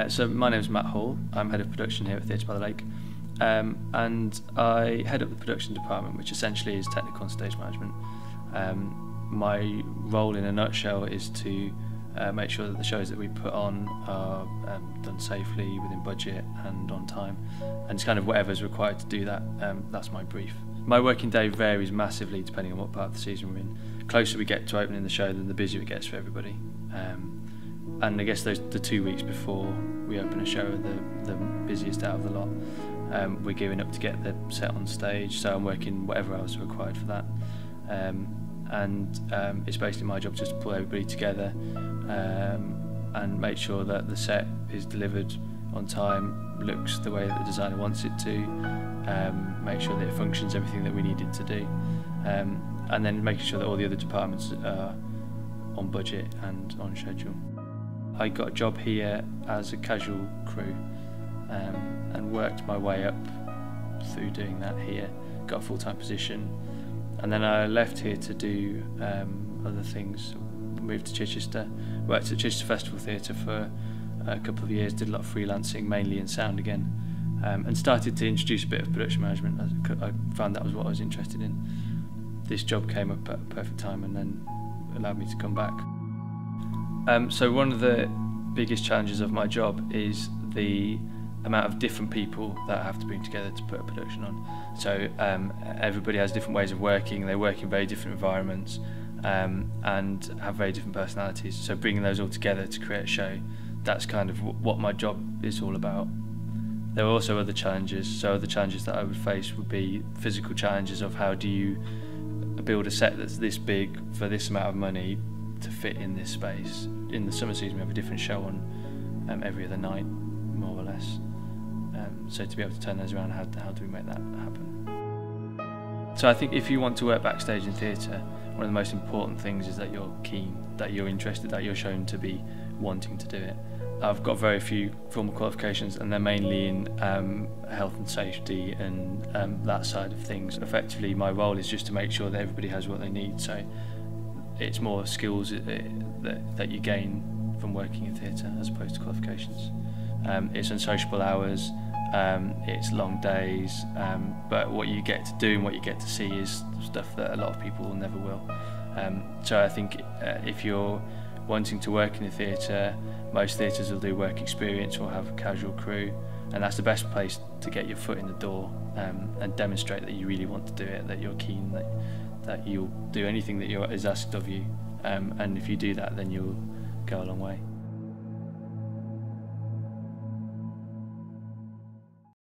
So my name is Matt Hall. I'm head of production here at Theatre by the Lake, and I head up the production department, which essentially is technical and stage management. My role in a nutshell is to make sure that the shows that we put on are done safely, within budget and on time, and it's kind of whatever's required to do that. That's my brief. My working day varies massively depending on what part of the season we're in. The closer we get to opening the show, then the busier it gets for everybody. And I guess the 2 weeks before we open a show are the busiest out of the lot. We're gearing up to get the set on stage, so I'm working whatever else is required for that. It's basically my job just to pull everybody together and make sure that the set is delivered on time, looks the way that the designer wants it to, make sure that it functions everything that we need it to do, and then making sure that all the other departments are on budget and on schedule. I got a job here as a casual crew and worked my way up through doing that here, got a full-time position, and then I left here to do other things. Moved to Chichester, worked at Chichester Festival Theatre for a couple of years, did a lot of freelancing, mainly in sound again, and started to introduce a bit of production management. I found that was what I was interested in. This job came up at a perfect time and then allowed me to come back. So one of the biggest challenges of my job is the amount of different people that I have to bring together to put a production on. So everybody has different ways of working, they work in very different environments and have very different personalities. So bringing those all together to create a show, that's kind of what my job is all about. There are also other challenges. So other challenges that I would face would be physical challenges of how do you build a set that's this big for this amount of money to fit in this space. In the summer season we have a different show on every other night, more or less. So to be able to turn those around, how do we make that happen? So I think if you want to work backstage in theatre, one of the most important things is that you're keen, that you're interested, that you're shown to be wanting to do it. I've got very few formal qualifications and they're mainly in health and safety and that side of things. Effectively my role is just to make sure that everybody has what they need, so it's more skills that you gain from working in theatre as opposed to qualifications. It's unsociable hours, it's long days, but what you get to do and what you get to see is stuff that a lot of people never will. So I think if you're wanting to work in the theatre, most theatres will do work experience or have a casual crew, and that's the best place to get your foot in the door and demonstrate that you really want to do it, that you're keen, that you'll do anything that is asked of you, and if you do that then you'll go a long way.